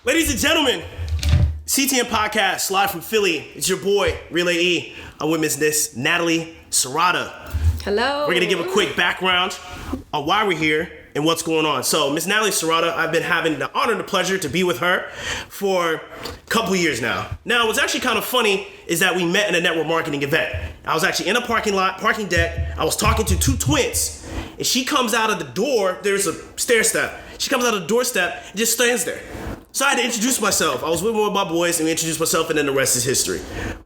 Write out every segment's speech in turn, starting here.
Ladies and gentlemen, CTN Podcast, live from Philly. It's your boy, Relay E. I'm with Miss Natalie Cerrada. Hello. We're going to give a quick background on why we're here and what's going on. So, Miss Natalie Cerrada, I've been having the honor and the pleasure to be with her for a couple of years now. Now, what's actually kind of funny is that we met in a network marketing event. I was actually in a parking deck. I was talking to two twins, and she comes out of the door. There's a stair step. She comes out of the doorstep and just stands there. So I had to introduce myself. I was with one of my boys and we introduced myself, and then the rest is history.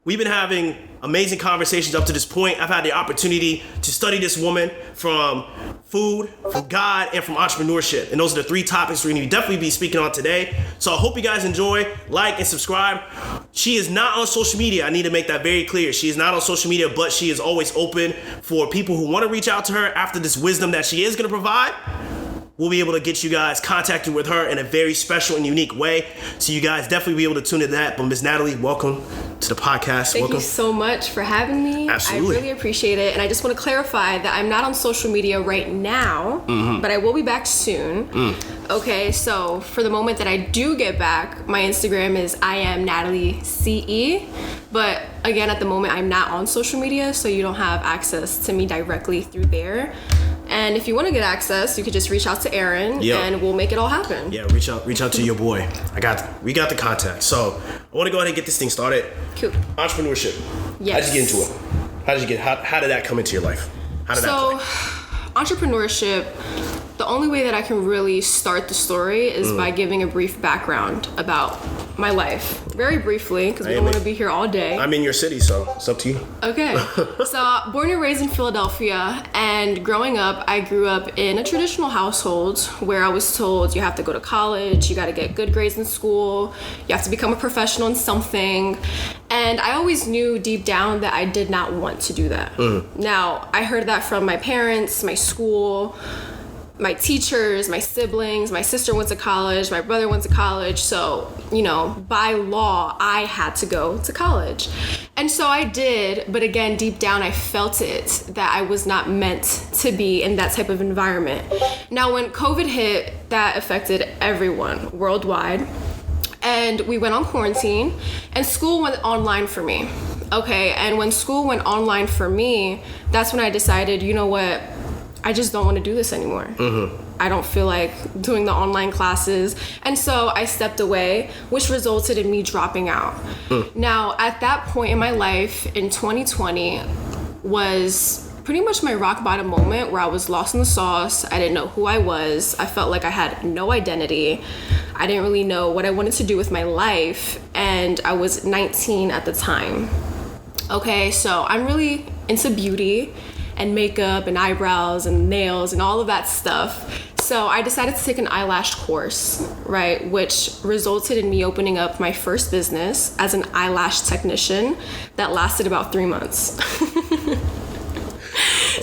We've been having amazing conversations up to this point. I've had the opportunity to study this woman from food, from God, and from entrepreneurship. And those are the three topics we're going to definitely be speaking on today. So I hope you guys enjoy, like, and subscribe. She is not on social media. I need to make that very clear. She is not on social media, but she is always open for people who want to reach out to her after this wisdom that she is going to provide. We'll be able to get you guys contacted with her in a very special and unique way. So you guys definitely be able to tune into that. But Ms. Natalie, welcome to the podcast. Thank you so much for having me. Absolutely. I really appreciate it. And I just want to clarify that I'm not on social media right now, but I will be back soon. Okay, so for the moment that I do get back, my Instagram is iamnataliece. But again, at the moment, I'm not on social media, so you don't have access to me directly through there. And if you want to get access, you could just reach out to Aaron, and we'll make it all happen. Yeah, reach out to your boy. We got the contact. So I want to go ahead and get this thing started. Cool. Entrepreneurship. Yes. How'd you get into it? How did that come into your life? How did that play? Entrepreneurship, the only way that I can really start the story is by giving a brief background about my life. Very briefly, because we don't want to be here all day. I'm in your city, so it's up to you. Okay. So, born and raised in Philadelphia, and growing up, I grew up in a traditional household where I was told you have to go to college, you got to get good grades in school, you have to become a professional in something. And I always knew deep down that I did not want to do that. Now, I heard that from my parents, my school, my teachers, my siblings. My sister went to college, my brother went to college. So, by law, I had to go to college. And so I did, but again, deep down, I felt it, that I was not meant to be in that type of environment. Now, when COVID hit, that affected everyone worldwide. And we went on quarantine, and school went online for me. Okay, and when school went online for me, that's when I decided, you know what? I just don't want to do this anymore. I don't feel like doing the online classes. And so I stepped away, which resulted in me dropping out. Now, at that point in my life, in 2020, was pretty much my rock bottom moment where I was lost in the sauce. I didn't know who I was. I felt like I had no identity. I didn't really know what I wanted to do with my life. And I was 19 at the time. Okay, so I'm really into beauty and makeup and eyebrows and nails and all of that stuff. So I decided to take an eyelash course, right, which resulted in me opening up my first business as an eyelash technician that lasted about 3 months.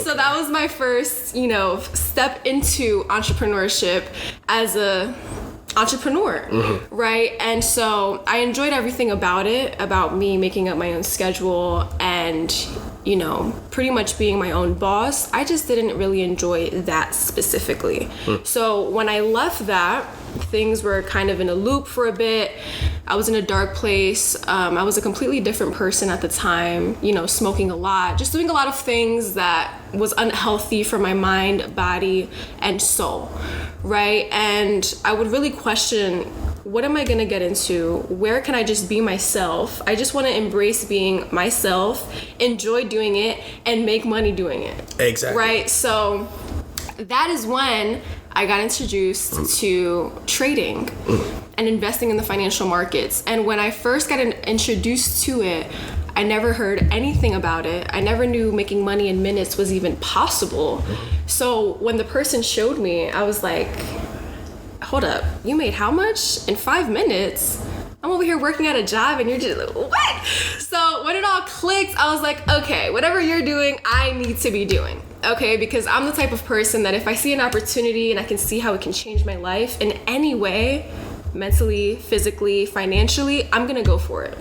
So that was my first, step into entrepreneurship as a entrepreneur, right? And so I enjoyed everything about it, about me making up my own schedule and, pretty much being my own boss. I just didn't really enjoy that specifically. So when I left that, things were kind of in a loop for a bit. I was in a dark place. I was a completely different person at the time, smoking a lot, just doing a lot of things that was unhealthy for my mind, body, and soul, right? And I would really question, what am I gonna get into? Where can I just be myself? I just wanna embrace being myself, enjoy doing it, and make money doing it. Exactly. Right? So that is when I got introduced to trading and investing in the financial markets. And when I first got introduced to it, I never heard anything about it. I never knew making money in minutes was even possible. So when the person showed me, I was like, hold up, you made how much in 5 minutes? I'm over here working at a job and you're just like, what? So when it all clicked, I was like, okay, whatever you're doing, I need to be doing. Okay, because I'm the type of person that if I see an opportunity and I can see how it can change my life in any way, mentally, physically, financially, I'm gonna go for it.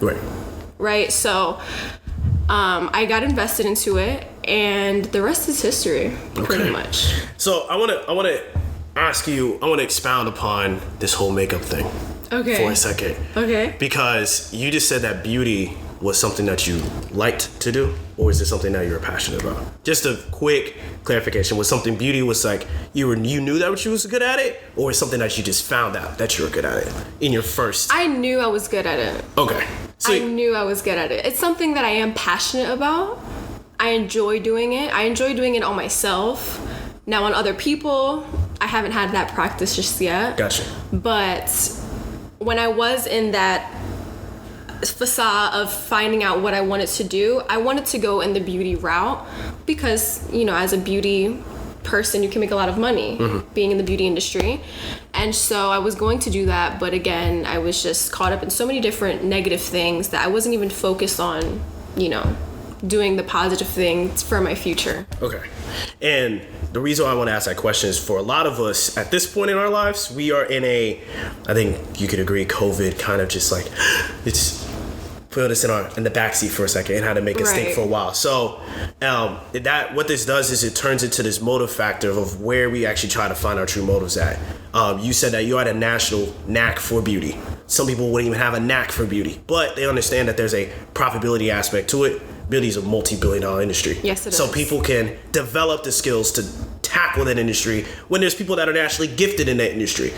Right? So I got invested into it, and the rest is history, pretty much. So I want to ask you, I want to expound upon this whole makeup thing. for a second. Okay. Because you just said that beauty was something that you liked to do, or is it something that you were passionate about? Just a quick clarification. Was something beauty was like you knew that you was good at it, or is something that you just found out that you were good at it in your first? I knew I was good at it. Okay. I knew I was good at it. It's something that I am passionate about. I enjoy doing it. I enjoy doing it on myself. Now on other people, I haven't had that practice just yet. Gotcha. But when I was in that facade of finding out what I wanted to do, I wanted to go in the beauty route because, as a beauty person, you can make a lot of money being in the beauty industry. And so I was going to do that, but again, I was just caught up in so many different negative things that I wasn't even focused on, doing the positive things for my future. Okay. And the reason why I want to ask that question is for a lot of us at this point in our lives, we are in I think you could agree, COVID kind of just like, it's put us in the backseat for a second and had to make us think for a while. So what this does is it turns into this motive factor of where we actually try to find our true motives at. You said that you had a national knack for beauty. Some people wouldn't even have a knack for beauty, but they understand that there's a profitability aspect to it. Beauty is a multi-billion-dollar industry. Yes, it is. So people can develop the skills to tackle that industry when there's people that are naturally gifted in that industry.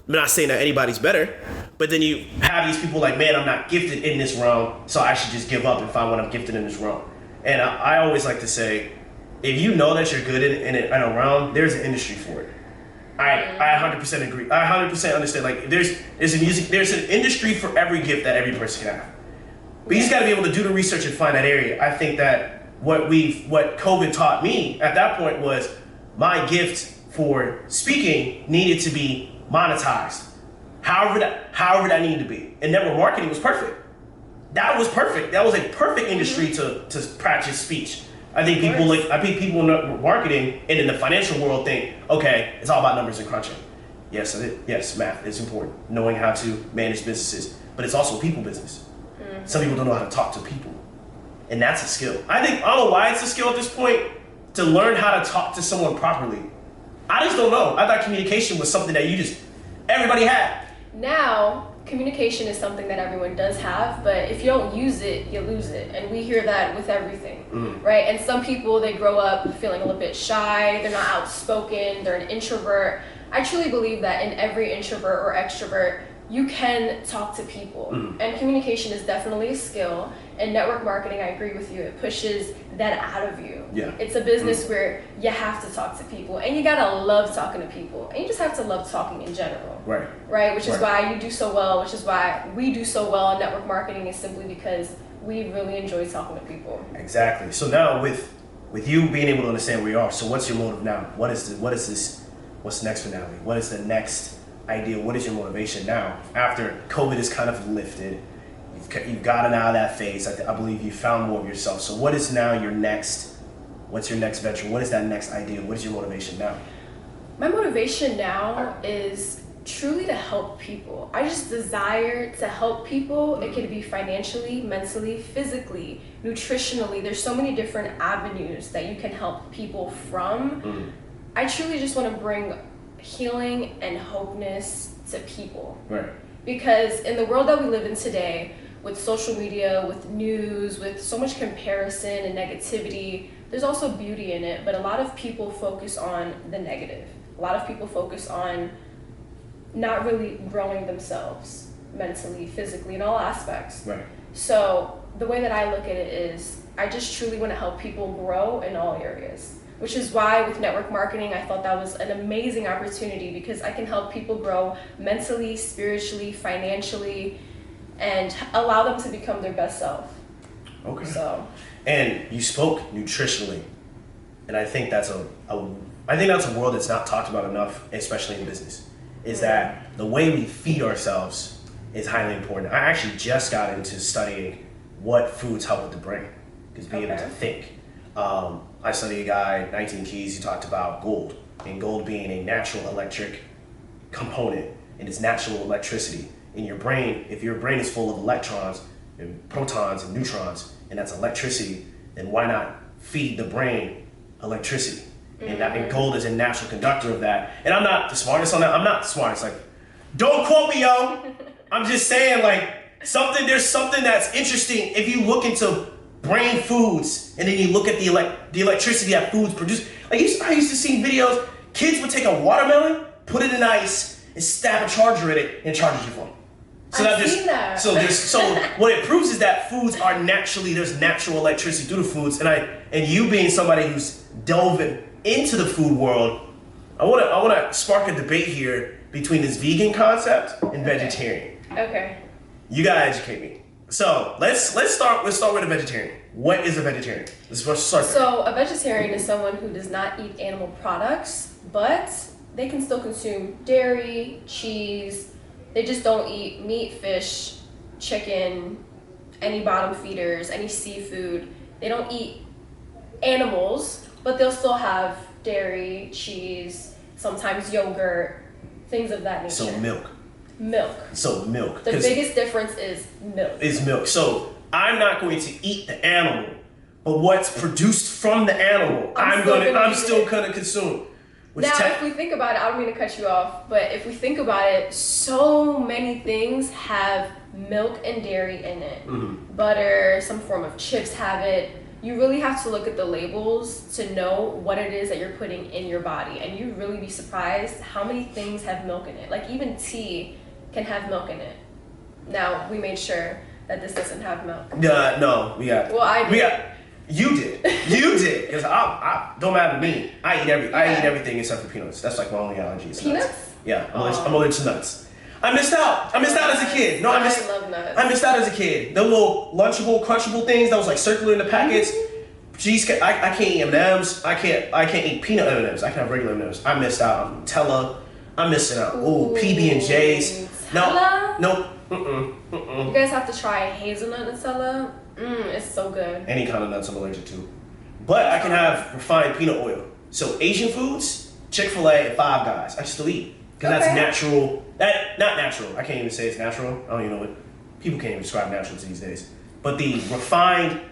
I'm not saying that anybody's better, but then you have these people like, man, I'm not gifted in this realm, so I should just give up and find what I'm gifted in this realm. And I always like to say, if you know that you're good in a realm, there's an industry for it. I 100% agree. I 100% understand. Like, there's an industry for every gift that every person can have. But you just got to be able to do the research and find that area. I think that what COVID taught me at that point was my gift for speaking needed to be monetized. However that needed to be. And network marketing was perfect. That was perfect. That was a perfect industry to practice speech. I think people in network marketing and in the financial world think, okay, it's all about numbers and crunching. Yes, math is important. Knowing how to manage businesses, but it's also a people business. Some people don't know how to talk to people, and that's a skill. I don't know why it's a skill at this point to learn how to talk to someone properly. I just don't know. I thought communication was something that everybody had. Now, communication is something that everyone does have, but if you don't use it, you lose it. And we hear that with everything, right? And some people, they grow up feeling a little bit shy, they're not outspoken, they're an introvert. I truly believe that in every introvert or extrovert, you can talk to people. And communication is definitely a skill. And network marketing, I agree with you, it pushes that out of you. Yeah. It's a business where you have to talk to people, and you gotta love talking to people, and you just have to love talking in general. Right? Which is why you do so well, which is why we do so well in network marketing, is simply because we really enjoy talking to people. Exactly. So now with you being able to understand where you are, so what's your motive now? What's next for Natalie? What is the next idea? What is your motivation now? After COVID is kind of lifted, you've gotten out of that phase. I believe you found more of yourself. So what is now what's your next venture? What is that next idea? What is your motivation now? My motivation now is truly to help people. I just desire to help people. It could be financially, mentally, physically, nutritionally. There's so many different avenues that you can help people from. I truly just want to bring healing and hopeness to people. Right. Because in the world that we live in today, with social media, with news, with so much comparison and negativity, there's also beauty in it, but a lot of people focus on the negative. A lot of people focus on not really growing themselves mentally, physically, in all aspects. Right. So the way that I look at it is I just truly want to help people grow in all areas, which is why with network marketing, I thought that was an amazing opportunity because I can help people grow mentally, spiritually, financially, and allow them to become their best self. Okay. So. And you spoke nutritionally, and I think that's a world that's not talked about enough, especially in business. Is that the way we feed ourselves is highly important. I actually just got into studying what foods help with the brain, because being able to think. I studied a guy, 19 Keys, he talked about gold, and gold being a natural electric component, and it's natural electricity. In your brain, if your brain is full of electrons and protons and neutrons, and that's electricity, then why not feed the brain electricity? And gold is a natural conductor of that. And I'm not the smartest on that. I'm not the smartest. Like, don't quote me, yo. I'm just saying, like, there's something that's interesting if you look into brain foods and then you look at the electricity that foods produce. Like, I used to see videos, kids would take a watermelon, put it in ice, and stab a charger in it and charge your phone. So I've seen that. So what it proves is that foods are there's natural electricity through the foods, and you being somebody who's delving into the food world, I wanna spark a debate here between this vegan concept and vegetarian. Okay. You gotta educate me. So let's start with a vegetarian. What is a vegetarian? Let's start. So a vegetarian is someone who does not eat animal products, but they can still consume dairy, cheese. They just don't eat meat, fish, chicken, any bottom feeders, any seafood. They don't eat animals, but they'll still have dairy, cheese, sometimes yogurt, things of that nature. So milk. So milk. The biggest difference is milk. So I'm not going to eat the animal, but what's produced from the animal, I'm still gonna consume. If we think about it, I don't mean to cut you off, but if we think about it, so many things have milk and dairy in it. Mm-hmm. Butter, some form of chips have it. You really have to look at the labels to know what it is that you're putting in your body, and you'd really be surprised how many things have milk in it. Like even tea can have milk in it. Now, we made sure that this doesn't have milk. No, we got. Well, I did. You did, because I don't matter to me. I eat everything except for peanuts. That's like my only allergy. Peanuts? Nuts. Yeah, I'm allergic to nuts. I missed out as a kid. No, I love nuts. I missed out as a kid. The little Lunchable, Crunchable things that was like circular in the packets. Cheesecake. I can't eat M&Ms. I can't eat peanut M&Ms. I can have regular M&Ms. I missed out on Nutella. I'm missing out. Ooh, PB&J's. No. You guys have to try hazelnut Nutella. It's so good. Any kind of nuts I'm allergic to. But I can have refined peanut oil. So Asian foods, Chick-fil-A and Five Guys, I still eat. Because that's natural. Not natural. I can't even say it's natural. I don't even know what. People can't even describe natural these days. But the refined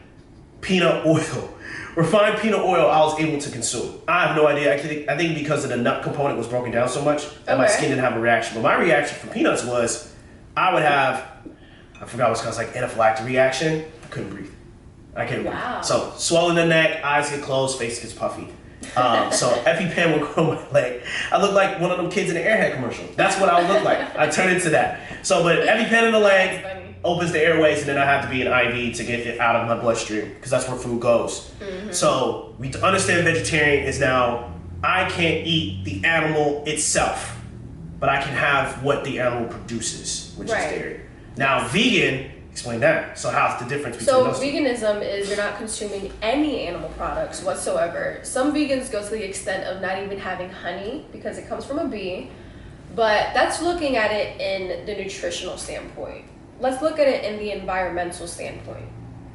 peanut oil I was able to consume. I have no idea. I think because of the nut component was broken down so much that my skin didn't have a reaction. But my reaction for peanuts was I forgot what it's called, like anaphylactic reaction. I couldn't breathe. Breathe. So swelling the neck, eyes get closed, face gets puffy. So EpiPen would go on my leg. I look like one of them kids in the Airhead commercial. That's what I would look like. I turn into that. So, but EpiPen in the leg opens the airways, and then I have to be an IV to get it out of my bloodstream because that's where food goes. Mm-hmm. So we understand vegetarian is now I can't eat the animal itself, but I can have what the animal produces, which is dairy. Now vegan. Explain that. So how's the difference between those two? Veganism is you're not consuming any animal products whatsoever. Some vegans go to the extent of not even having honey because it comes from a bee, but that's looking at it in the nutritional standpoint. Let's look at it in the environmental standpoint.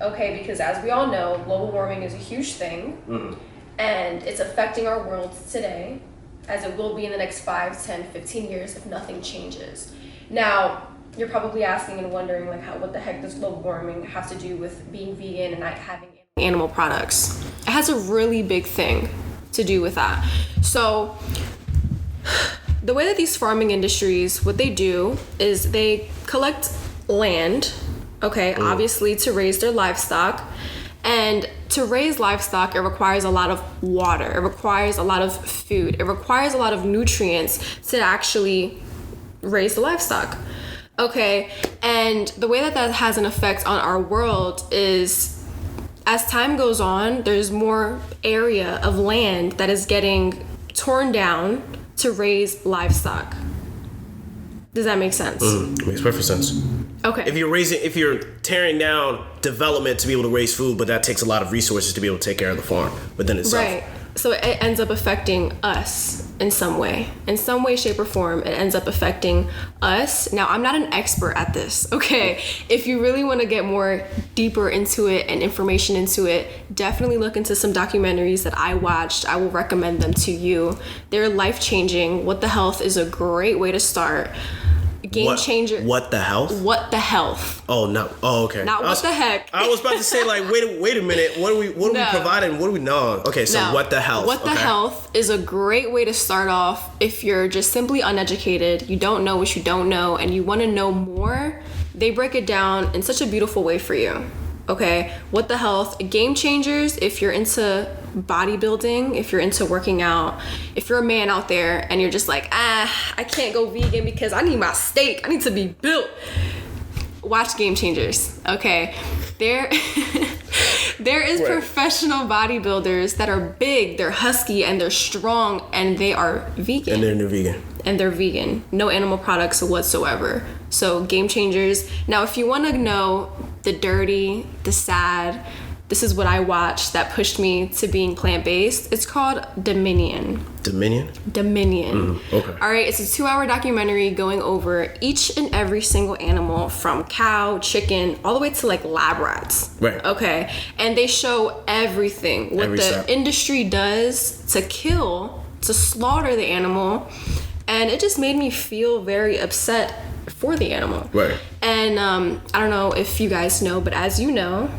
Okay, because as we all know, global warming is a huge thing, and it's affecting our world today, as it will be in the next 5, 10, 15 years if nothing changes. Now, you're probably asking and wondering, like, what the heck does global warming have to do with being vegan and not having animal products? It has a really big thing to do with that. So the way that these farming industries, what they do is they collect land, obviously to raise their livestock. And to raise livestock, it requires a lot of water. It requires a lot of food. It requires a lot of nutrients to actually raise the livestock. Okay, and the way that has an effect on our world is as time goes on, there's more area of land that is getting torn down to raise livestock. Does that make sense? Makes perfect sense. Okay. If you're tearing down development to be able to raise food, but that takes a lot of resources to be able to take care of the farm within itself. Right. So it ends up affecting us in some way, shape, or form. It ends up affecting us. Now, I'm not an expert at this, okay? If you really want to get more deeper into it and information into it, definitely look into some documentaries that I watched. I will recommend them to you. They're life-changing. What the Health is a great way to start. Game changer. What the health? What the health? Oh no. Oh, okay. Not what the heck. I was about to say, like, wait a minute. What are we providing? What do we know? Okay, so what the health? What the health is a great way to start off if you're just simply uneducated, you don't know what you don't know, and you want to know more. They break it down in such a beautiful way for you. Okay, what the health? Game changers if you're into bodybuilding, if you're into working out, if you're a man out there and you're just like, I can't go vegan because I need my steak, I need to be built. Watch Game Changers, okay? There is professional bodybuilders that are big, they're husky, and they're strong, and they are vegan. And they're vegan. No animal products whatsoever. So Game Changers. Now, if you want to know the dirty, the sad, this is what I watched that pushed me to being plant-based. It's called Dominion. Dominion? Okay. All right, it's a 2-hour documentary going over each and every single animal from cow, chicken, all the way to like lab rats. Right. Okay. And they show everything. What the industry does to slaughter the animal. And it just made me feel very upset for the animal. Right. And I don't know if you guys know, but as you know,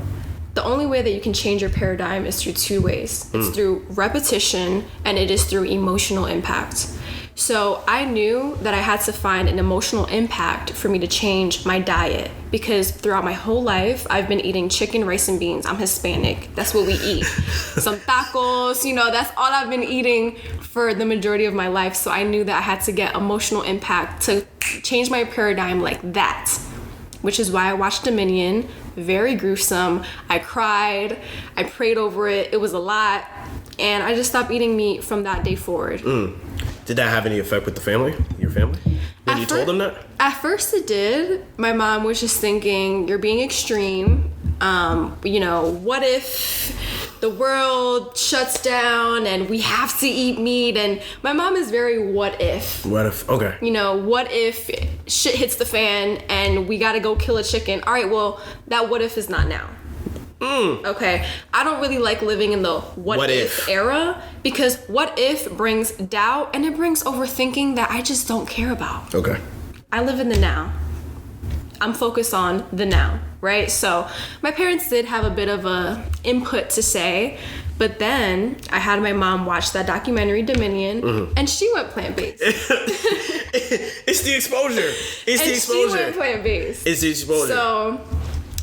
the only way that you can change your paradigm is through 2 ways. It's through repetition and it is through emotional impact. So I knew that I had to find an emotional impact for me to change my diet because throughout my whole life, I've been eating chicken, rice, and beans. I'm Hispanic. That's what we eat. Some tacos, that's all I've been eating for the majority of my life. So I knew that I had to get emotional impact to change my paradigm like that, which is why I watched Dominion. Very gruesome. I cried. I prayed over it. It was a lot. And I just stopped eating meat from that day forward. Did that have any effect with your family? When you told them that? At first it did. My mom was just thinking, you're being extreme. What if the world shuts down and we have to eat meat? And my mom is very what if. What if? Okay. What if shit hits the fan and we gotta go kill a chicken? All right, well, that what if is not now. Okay, I don't really like living in the what if era because what if brings doubt and it brings overthinking that I just don't care about. Okay. I live in the now. I'm focused on the now, right? So my parents did have a bit of a input to say, but then I had my mom watch that documentary Dominion and she went plant-based. It's the exposure. She went plant-based. It's the exposure. So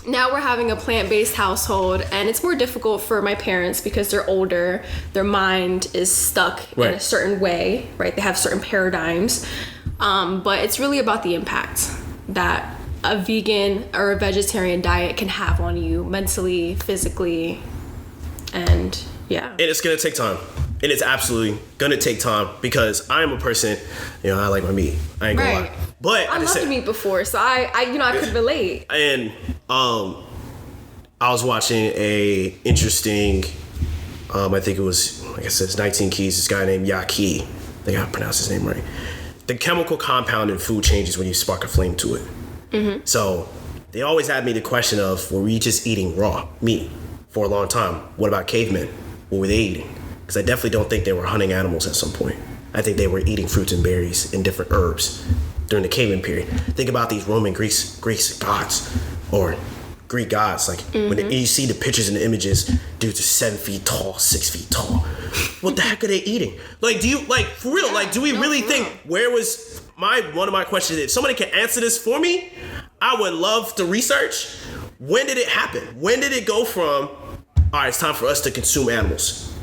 now we're having a plant-based household and it's more difficult for my parents because they're older. Their mind is stuck in a certain way, right? They have certain paradigms. But it's really about the impact that a vegan or a vegetarian diet can have on you mentally, physically, and yeah. And it's gonna take time. And it's absolutely gonna take time because I am a person, I like my meat. I ain't gonna lie. But I loved meat before, so I could relate. And I was watching a interesting, I think it was, like I said, it's 19 Keys, this guy named Yaki. I think I pronounced his name right. The chemical compound in food changes when you spark a flame to it. So they always had me the question of, were we just eating raw meat for a long time? What about cavemen? What were they eating? Because I definitely don't think they were hunting animals at some point. I think they were eating fruits and berries and different herbs during the caveman period. Think about these Roman Greeks gods or Greek gods. Like when you see the pictures and the images, dudes are 7 feet tall, 6 feet tall. What the heck are they eating? Like, do you for real? Like, do we really think where was one of my questions? If somebody can answer this for me, I would love to research. When did it happen? When did it go from, all right, it's time for us to consume animals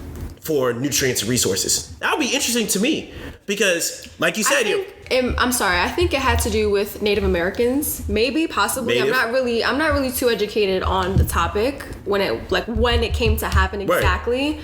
for nutrients and resources? That would be interesting to me because, like you said, I'm sorry. I think it had to do with Native Americans, maybe, possibly. I'm not really too educated on the topic when it came to happen exactly. Right.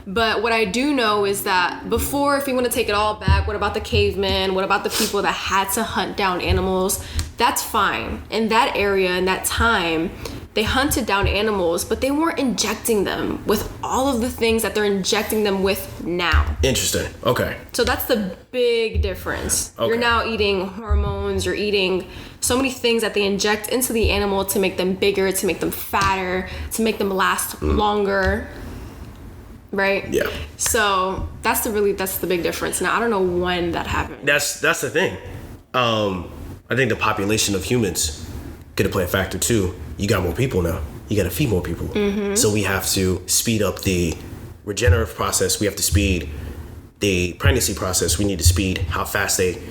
But what I do know is that before, if you want to take it all back, what about the cavemen? What about the people that had to hunt down animals? That's fine. In that area, in that time, they hunted down animals, but they weren't injecting them with all of the things that they're injecting them with now. Interesting. Okay. So that's the big difference. Okay. You're now eating hormones, you're eating so many things that they inject into the animal to make them bigger, to make them fatter, to make them last longer. Right? Yeah. So that's the big difference. Now I don't know when that happened. That's the thing. I think the population of humans could play a factor too. You got more people now. You got to feed more people. So we have to speed up the regenerative process. We have to speed the pregnancy process. We need to speed how fast they,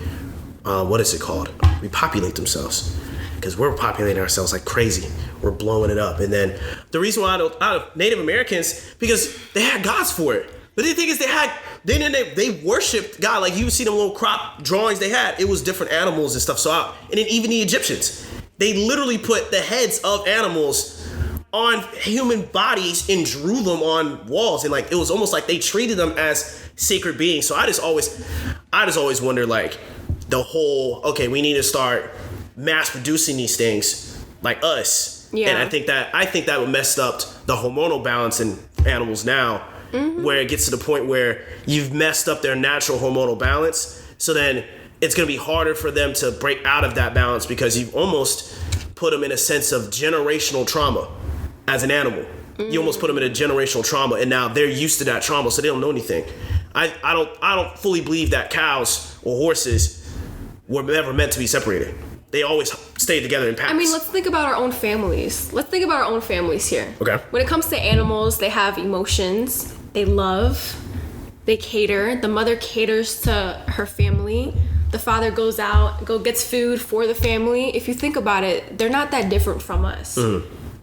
repopulate themselves. Because we're populating ourselves like crazy. We're blowing it up. And then the reason why out of Native Americans, because they had gods for it. But the thing is, they worshipped God. Like you see them little crop drawings they had. It was different animals and stuff. And then even the Egyptians, they literally put the heads of animals on human bodies and drew them on walls. And like, it was almost like they treated them as sacred beings. So I just always wonder, like, the whole, okay, we need to start mass producing these things like us. Yeah. And I think that would mess up the hormonal balance in animals now, where it gets to the point where you've messed up their natural hormonal balance. So then it's going to be harder for them to break out of that balance because you've almost put them in a sense of generational trauma as an animal. You almost put them in a generational trauma, and now they're used to that trauma, so they don't know anything. I don't fully believe that cows or horses were never meant to be separated. They always stayed together in packs. I mean, let's think about our own families. Let's think about our own families here. Okay. When it comes to animals, they have emotions. They love. They cater. The mother caters to her family. The father goes out, gets food for the family. If you think about it, they're not that different from us.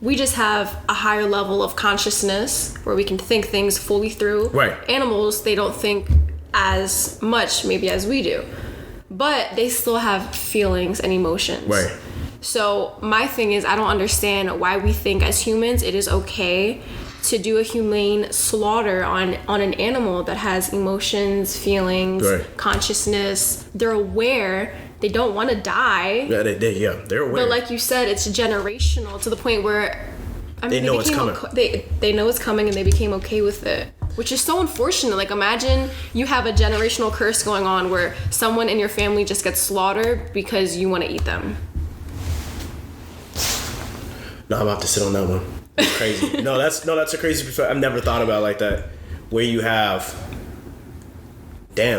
We just have a higher level of consciousness where we can think things fully through. Right. Animals, they don't think as much maybe as we do. But they still have feelings and emotions. Right. So my thing is, I don't understand why we think as humans it is okay to do a humane slaughter on an animal that has emotions, feelings, consciousness. They're aware. They don't want to die. Yeah, they're aware. But like you said, it's generational to the point where they know it's coming. They know it's coming and they became okay with it. Which is so unfortunate. Like, imagine you have a generational curse going on where someone in your family just gets slaughtered because you want to eat them. No, I'm about to sit on that one. It's crazy. that's a crazy perspective. I've never thought about it like that. Where you have,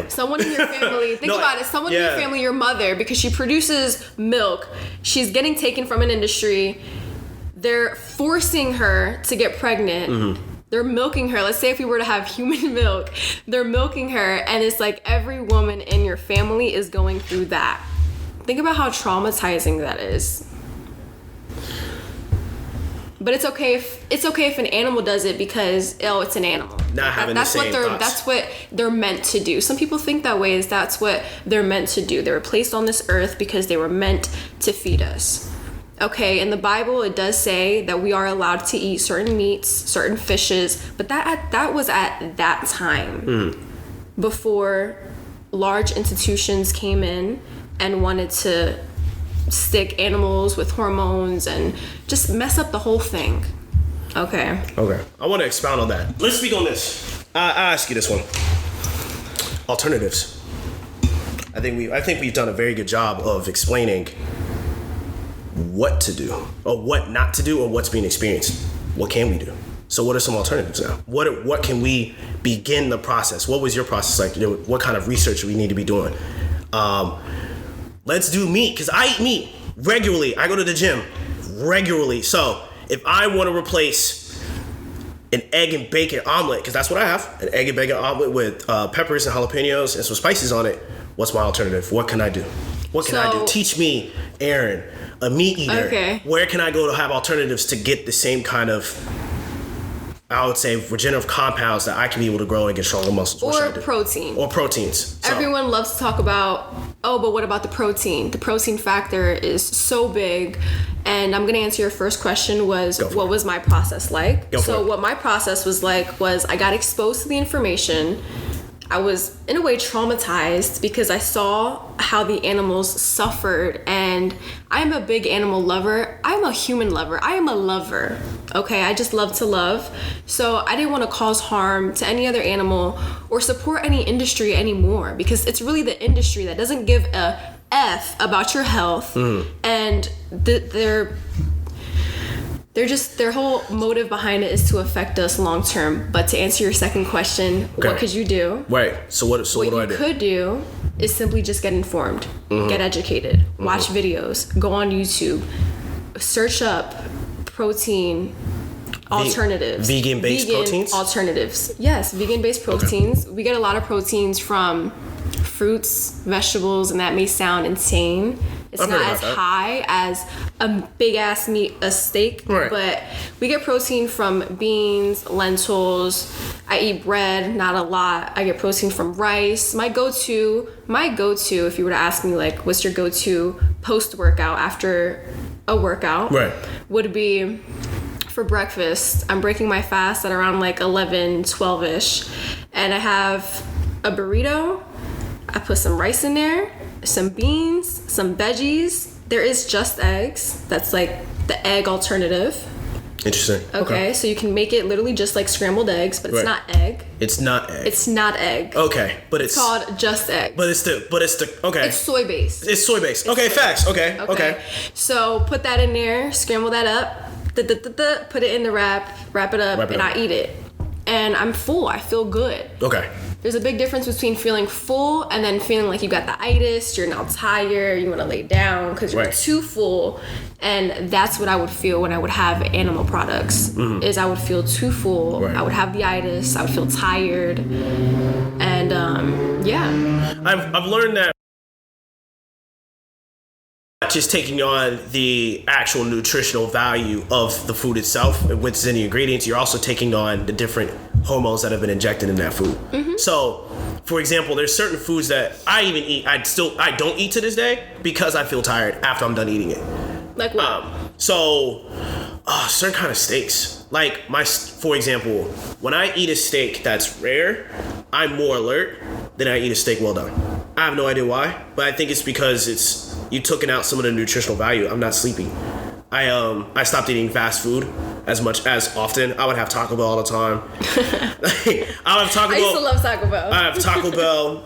someone in your family. Think about it. Someone in your family, your mother, because she produces milk. She's getting taken from an industry. They're forcing her to get pregnant. They're milking her. Let's say if we were to have human milk, they're milking her, and it's like every woman in your family is going through that. Think about how traumatizing that is. But it's okay if an animal does it because it's an animal. Not having the same thoughts. That's what they're meant to do. Some people think that way. That's what they're meant to do. They were placed on this earth because they were meant to feed us. Okay, in the Bible, it does say that we are allowed to eat certain meats, certain fishes, but that was at that time, before large institutions came in and wanted to stick animals with hormones and just mess up the whole thing. Okay. I want to expound on that. Let's speak on this. I'll ask you this one. Alternatives. I think we've done a very good job of explaining what to do or what not to do or what's being experienced. What can we do? So what are some alternatives now? What can we begin the process? What was your process like? What kind of research do we need to be doing? Let's do meat, because I eat meat regularly. I go to the gym regularly. So if I want to replace an egg and bacon omelet, because that's what I have, an egg and bacon omelet with peppers and jalapenos and some spices on it, what's my alternative? What can I do? What can I do? Teach me, Aaron, a meat eater. Okay. Where can I go to have alternatives to get the same kind of, I would say, regenerative compounds that I can be able to grow and get stronger muscles? Or protein. Or proteins. So. Everyone loves to talk about, but what about the protein? The protein factor is so big. And I'm going to answer your first question was, what was my process like? So what my process was like was I got exposed to the information. I was, in a way, traumatized because I saw how the animals suffered, and I'm a big animal lover. I'm a human lover. I am a lover, okay? I just love to love. So I didn't want to cause harm to any other animal or support any industry anymore, because it's really the industry that doesn't give a F about your health, and their whole motive behind it is to affect us long term. But to answer your second question, what could you do? Right. So what do I do? What you could do is simply just get informed, get educated, watch videos, go on YouTube, search up protein alternatives. Vegan-based proteins? Alternatives. Yes, vegan-based proteins. Okay. We get a lot of proteins from fruits, vegetables, and that may sound insane. It's not as high as a big-ass meat, a steak, right. But we get protein from beans, lentils. I eat bread, not a lot. I get protein from rice. My go-to, if you were to ask me, like, what's your go-to post-workout after a workout, right, would be for breakfast. I'm breaking my fast at around like 11, 12-ish, and I have a burrito. I put some rice in there, some beans, some veggies. There is just eggs. That's like the egg alternative. Interesting. Okay, so you can make it literally just like scrambled eggs, but it's not egg. It's not egg. It's not egg. Okay, but it's called just egg. But it's the okay. It's soy based. It's soy based. Okay, facts. Okay. So put that in there, scramble that up, put it in the wrap it up, and I eat it. And I'm full. I feel good. Okay. There's a big difference between feeling full and then feeling like you got the itis, you're now tired, you want to lay down because you're too full. And that's what I would feel when I would have animal products, is I would feel too full. Right. I would have the itis, I would feel tired. And I've learned that not just taking on the actual nutritional value of the food itself, what's in the ingredients, you're also taking on the different hormones that have been injected in that food. So, for example, there's certain foods that I even eat, I don't eat to this day because I feel tired after I'm done eating it. Like what? Certain kind of steaks. Like for example, when I eat a steak that's rare, I'm more alert than I eat a steak well done. I have no idea why, but I think it's because you took out some of the nutritional value. I'm not sleepy. I stopped eating fast food as often. I would have Taco Bell all the time. I used to love Taco Bell. I have Taco Bell.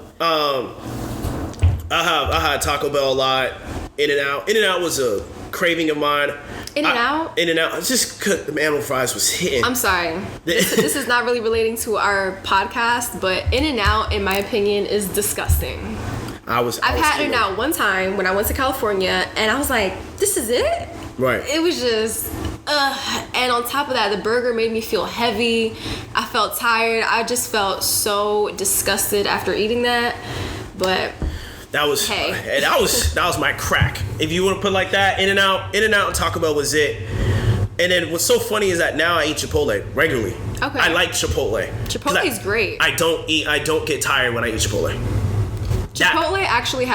I had Taco Bell a lot. In-N-Out. In-N-Out was a craving of mine. In-N-Out? In-N-Out. It's just because the animal fries was hitting. I'm sorry. This is not really relating to our podcast, but In-N-Out, in my opinion, is disgusting. I've had In-N-Out one time when I went to California, and I was like, this is it? Right. It was just, and on top of that, the burger made me feel heavy. I felt tired. I just felt so disgusted after eating that. But that was my crack. If you want to put it like that, In-N-Out and Taco Bell was it. And then what's so funny is that now I eat Chipotle regularly. Okay. I like Chipotle. Chipotle's great. I don't get tired when I eat Chipotle. Chipotle actually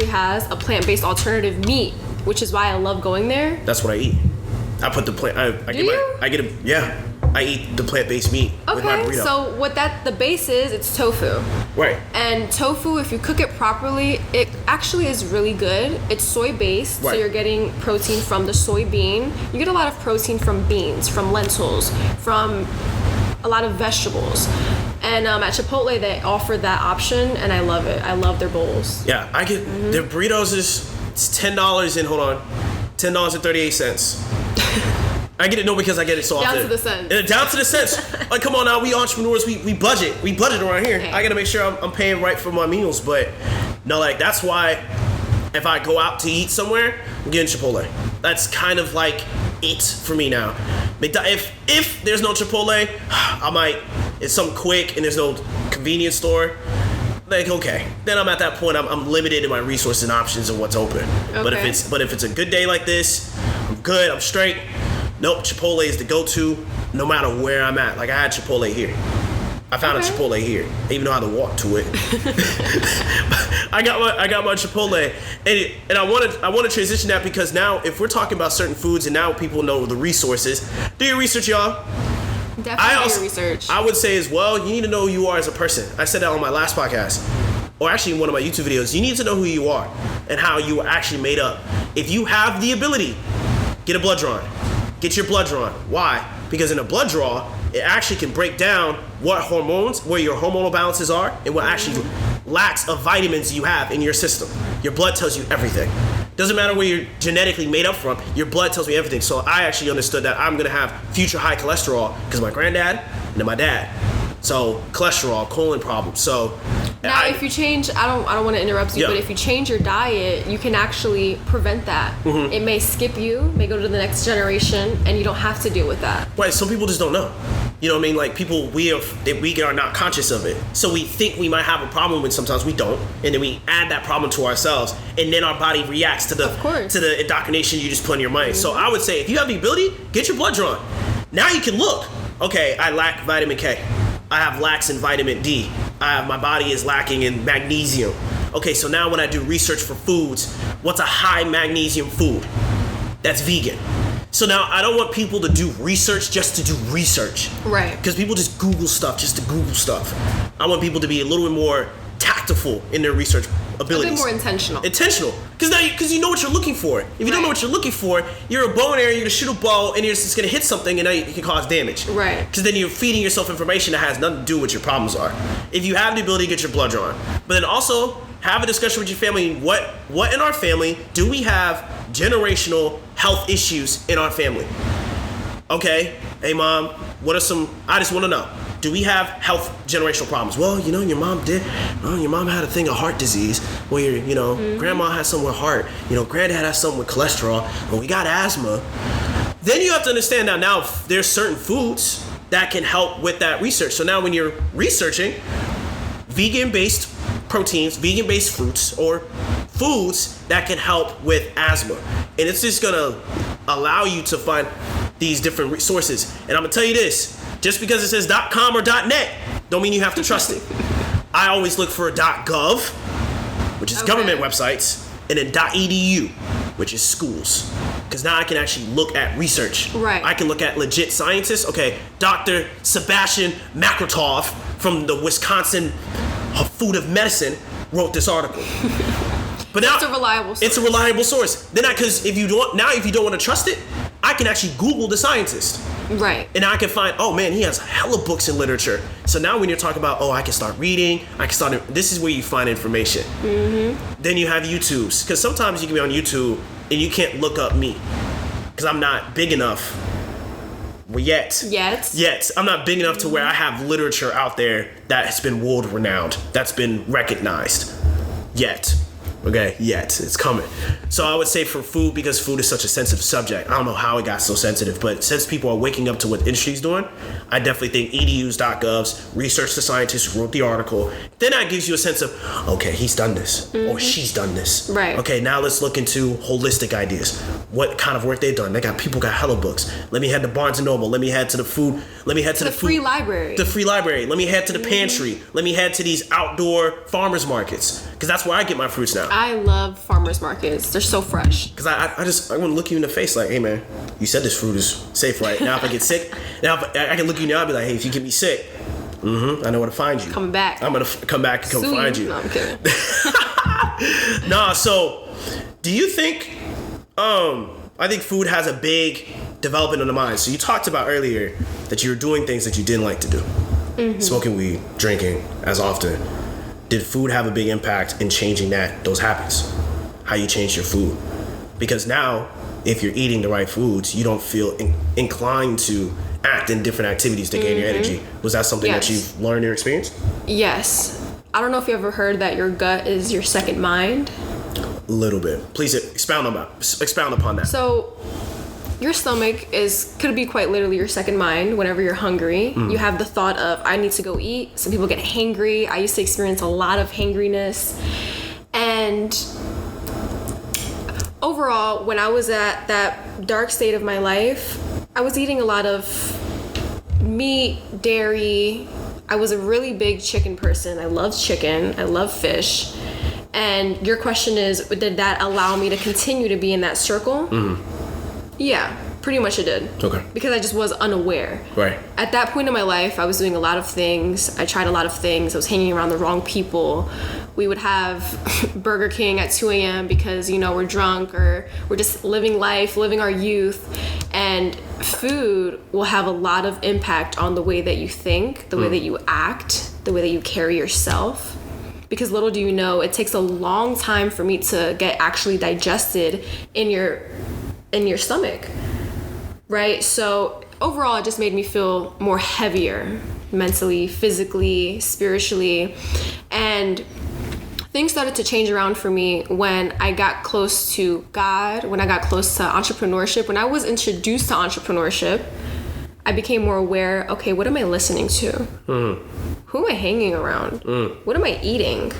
has a plant-based alternative meat, which is why I love going there. That's what I eat. I put the plant. I eat the plant-based meat with my burrito. So what the base is, it's tofu. Right. And tofu, if you cook it properly, it actually is really good. It's soy-based, so you're getting protein from the soybean. You get a lot of protein from beans, from lentils, from a lot of vegetables. And at Chipotle, they offer that option, and I love it. I love their bowls. Yeah, I get their burritos it's $10 and $10.38. I get it because I get it so often. Down to the cents. Down to the cents. Like, come on now, we entrepreneurs, we budget around here. Okay. I gotta make sure I'm paying right for my meals, but no, like that's why if I go out to eat somewhere, I'm getting Chipotle. That's kind of like it for me now. If there's no Chipotle, it's something quick and there's no convenience store. Like, okay, then I'm at that point. I'm limited in my resources and options and what's open. Okay. But if it's a good day like this, I'm good. I'm straight. Nope, Chipotle is the go-to no matter where I'm at. Like I had Chipotle here. I found a Chipotle here. I even know how to walk to it. I got my Chipotle, and I want to transition that because now if we're talking about certain foods and now people know the resources, do your research, y'all. Definitely do your research. I would say as well, you need to know who you are as a person. I said that on my last podcast, or actually in one of my YouTube videos. You need to know who you are and how you were actually made up. If you have the ability, get a blood drawn. Get your blood drawn. Why? Because in a blood draw, it actually can break down where your hormonal balances are, and what actually lacks of vitamins you have in your system. Your blood tells you everything. Doesn't matter where you're genetically made up from, your blood tells me everything. So I actually understood that I'm gonna have future high cholesterol because of my granddad and then my dad. So cholesterol, colon problems. So Now, if you change, I don't want to interrupt you, but if you change your diet, you can actually prevent that. Mm-hmm. It may skip you, may go to the next generation, and you don't have to deal with that. Right. Some people just don't know. You know what I mean? Like people, we are not conscious of it. So we think we might have a problem when sometimes we don't. And then we add that problem to ourselves. And then our body reacts to the indoctrination you just put in your mind. Mm-hmm. So I would say if you have the ability, get your blood drawn. Now you can look. Okay, I lack vitamin K. I have lacks in vitamin D. My body is lacking in magnesium. Okay, so now when I do research for foods, what's a high magnesium food? That's vegan. So now I don't want people to do research just to do research. Right. Because people just Google stuff just to Google stuff. I want people to be a little bit more tactful in their research abilities. A bit more intentional. Because you know what you're looking for. If you don't know what you're looking for, you're a bow and arrow, you're going to shoot a bow, and you're just going to hit something, and now it can cause damage. Right. Because then you're feeding yourself information that has nothing to do with your problems are. If you have the ability, get your blood drawn. But then also, have a discussion with your family. What in our family do we have generational health issues in our family? Okay, hey mom, I just want to know. Do we have health generational problems? Well, your mom did. Your mom had a thing of heart disease. Where grandma had something with heart. Granddad had something with cholesterol. And we got asthma. Then you have to understand that now there's certain foods that can help with that research. So now when you're researching vegan-based proteins, vegan-based fruits, or foods that can help with asthma, and it's just gonna allow you to find these different resources. And I'm gonna tell you this. Just because it says .com or .net don't mean you have to trust it. I always look for .gov, which is government websites, and then .edu, which is schools. Because now I can actually look at research. Right. I can look at legit scientists. Okay, Dr. Sebastian Makrotov from the Wisconsin Food of Medicine wrote this article. But now it's a reliable source. It's a reliable source. Then because if you don't want to trust it, I can actually Google the scientist. Right. And I can find, oh man, he has hella books in literature. So now when you're talking about, I can start reading, this is where you find information. Mm-hmm. Then you have YouTubes. Because sometimes you can be on YouTube and you can't look up me. Because I'm not big enough. Well, yet. I'm not big enough to where I have literature out there that has been world renowned, that's been recognized. Yet. Okay, it's coming. So I would say for food, because food is such a sensitive subject, I don't know how it got so sensitive, but since people are waking up to what the industry's doing, I definitely think edus, .govs, research the scientist who wrote the article, then that gives you a sense of, okay, he's done this, or she's done this. Right. Okay, now let's look into holistic ideas. What kind of work they've done. People got hella books. Let me head to Barnes & Noble. Let me head to the food. Let me head to the free library. The free library. Let me head to the pantry. Let me head to these outdoor farmers markets. Because that's where I get my fruits now. I love farmers markets. They're so fresh. Because I want to look you in the face like, hey man, you said this fruit is safe, right? Now if I get sick, I can look you now and be like, hey, if you get me sick, I know where to find you. Come back. I'm going to come back and come find you. No, I'm kidding. So do you think, I think food has a big development in the mind. So you talked about earlier that you were doing things that you didn't like to do. Mm-hmm. Smoking weed, drinking as often. Did food have a big impact in changing those habits? How you change your food? Because now, if you're eating the right foods, you don't feel inclined to act in different activities to gain your energy. Was that something that you've learned in your experience? Yes. I don't know if you ever heard that your gut is your second mind. A little bit. Please expound upon that. So, your stomach could be quite literally your second mind whenever you're hungry. You have the thought of, I need to go eat. Some people get hangry. I used to experience a lot of hangriness. And overall, when I was at that dark state of my life, I was eating a lot of meat, dairy. I was a really big chicken person. I loved chicken. I love fish. And your question is, did that allow me to continue to be in that circle? Yeah, pretty much it did. Okay. Because I just was unaware. Right. At that point in my life, I was doing a lot of things. I tried a lot of things. I was hanging around the wrong people. We would have Burger King at 2 a.m. because, we're drunk or we're just living life, living our youth. And food will have a lot of impact on the way that you think, the way that you act, the way that you carry yourself. Because little do you know, it takes a long time for me to get actually digested in your stomach, right? So overall, it just made me feel more heavier. mentally, physically, spiritually. And things started to change around for me when I got close to God, when I got close to entrepreneurship. When I was introduced to entrepreneurship, I became more aware, okay, what am I listening to? Who am I hanging around? What am I eating?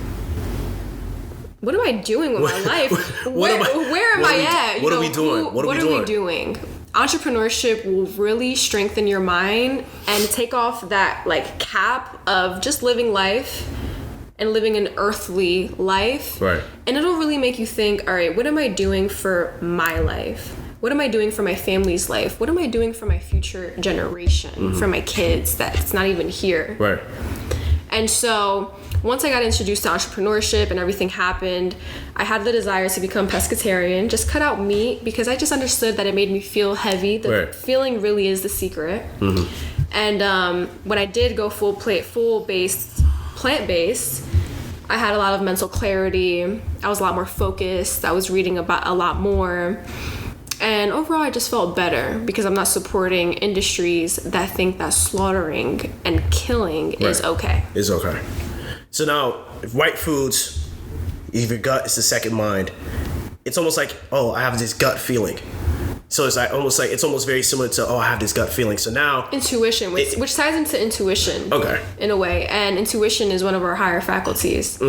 What am I doing with my life? Where am I at? What are we doing? What are we doing? Entrepreneurship will really strengthen your mind and take off that like cap of just living life and living an earthly life. Right. And it'll really make you think, all right, what am I doing for my life? What am I doing for my family's life? What am I doing for my future generation, for my kids that's not even here? Right. And so once I got introduced to entrepreneurship and everything happened, I had the desire to become pescatarian, just cut out meat, because I just understood that it made me feel heavy. The feeling really is the secret. And when I did go plant-based, I had a lot of mental clarity. I was a lot more focused. I was reading about a lot more. And overall, I just felt better because I'm not supporting industries that think that slaughtering and killing is okay. Is okay. So now, if right foods, if your gut is the second mind, it's almost like, oh, I have this gut feeling. So it's it's almost very similar to, oh, I have this gut feeling. So now intuition, which ties into intuition. Okay. In a way, and intuition is one of our higher faculties.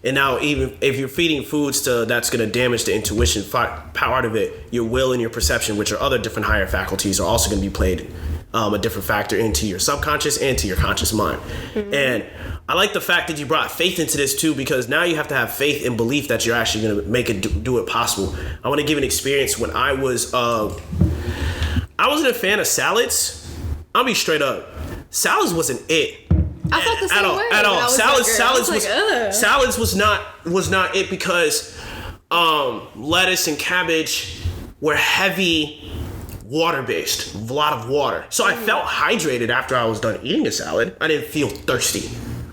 And now, even if you're feeding foods that's going to damage the intuition part of it, your will and your perception, which are other different higher faculties, are also going to be played a different factor into your subconscious and to your conscious mind. And I like the fact that you brought faith into this too, because now you have to have faith and belief that you're actually going to make it do it possible. I want to give an experience when I wasn't a fan of salads. I'll be straight up. Salads wasn't it. I felt the same way. At all. Salads was not it, because lettuce and cabbage were heavy water based, a lot of water. So I felt hydrated after I was done eating a salad. I didn't feel thirsty,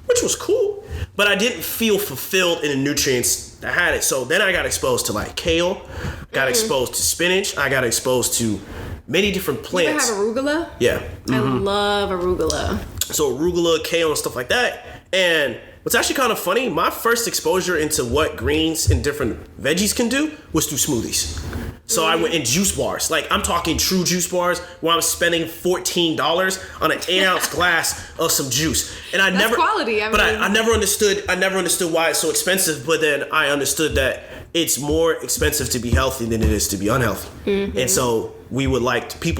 which was cool, but I didn't feel fulfilled in the nutrients that had it. So then I got exposed to like kale, got exposed to spinach, I got exposed to many different plants. You ever have arugula? Yeah. I love arugula. So arugula, kale, and stuff like that. And what's actually kind of funny, my first exposure into what greens and different veggies can do was through smoothies. So I went in juice bars. Like, I'm talking true juice bars where I was spending $14 on an 8-ounce glass of some juice. And I That's quality. I never understood why it's so expensive, but then I understood that it's more expensive to be healthy than it is to be unhealthy. And so people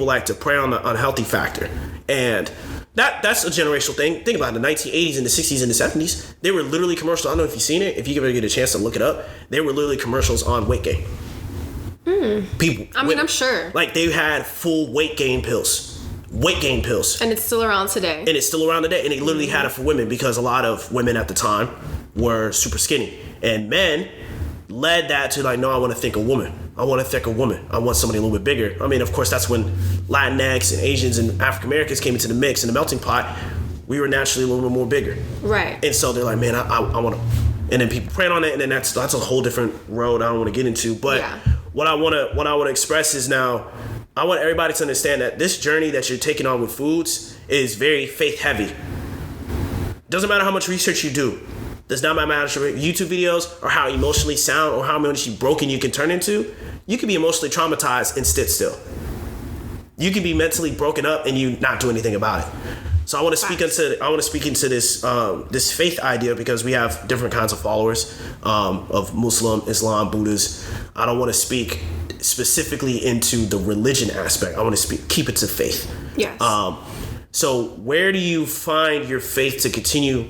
like to prey on the unhealthy factor. And that's a generational thing. Think about it. The 1980s and the 60s and the 70s, they were literally commercials. I don't know if you've seen it. If you ever get a chance to look it up, they were literally commercials on weight gain. People. I'm sure. Like, they had full weight gain pills. And it's still around today. And they literally had it for women, because a lot of women at the time were super skinny. And men led that to like, no, I want to think a woman. I want a thicker woman. I want somebody a little bit bigger. I mean, of course, that's when Latinx and Asians and African Americans came into the mix, in the melting pot. We were naturally a little bit more bigger. Right. And so they're like, man, I want to. And then people preyed on it, and then that's a whole different road I don't want to get into. But what I want to express is, now I want everybody to understand that this journey that you're taking on with foods is very faith heavy. Doesn't matter how much research you do. Does not matter YouTube videos or how emotionally sound or how emotionally broken you can turn into. You can be emotionally traumatized and sit still. You can be mentally broken up and you not do anything about it. So I want to speak into this this faith idea, because we have different kinds of followers of Muslim, Islam, Buddhist. I don't want to speak specifically into the religion aspect. I want to keep it to faith. Yes. So where do you find your faith to continue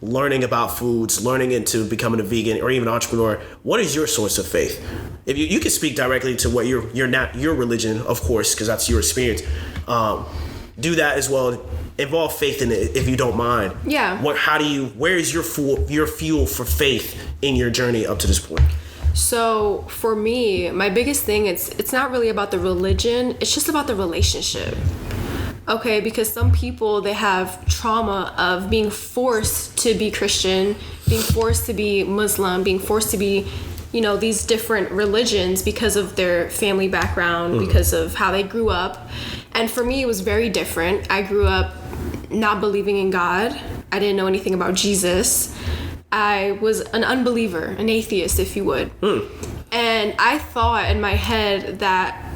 learning about foods, learning into becoming a vegan or even an entrepreneur? What is your source of faith? If you can speak directly to what your religion, of course, because that's your experience. Do that as well. Involve faith in it, if you don't mind. Yeah. Where is your fuel for faith in your journey up to this point? So for me, my biggest thing, it's not really about the religion. It's just about the relationship. Okay, because some people, they have trauma of being forced to be Christian, being forced to be Muslim, being forced to be, these different religions because of their family background, because of how they grew up. And for me, it was very different. I grew up not believing in God. I didn't know anything about Jesus. I was an unbeliever, an atheist, if you would. And I thought in my head that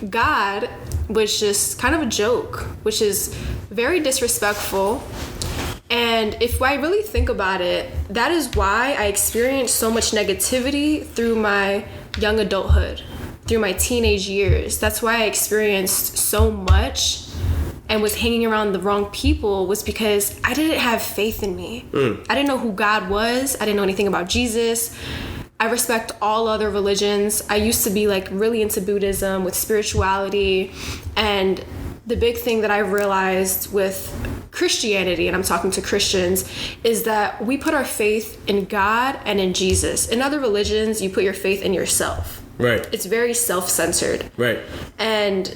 God was just kind of a joke, which is very disrespectful. And if I really think about it, that is why I experienced so much negativity through my young adulthood, through my teenage years. That's why I experienced so much and was hanging around the wrong people, was because I didn't have faith in me. I didn't know who God was. I didn't know anything about Jesus. I respect all other religions. I used to be like really into Buddhism with spirituality. And the big thing that I realized with Christianity, and I'm talking to Christians, is that we put our faith in God and in Jesus. In other religions, you put your faith in yourself. Right. It's very self-centered. Right. And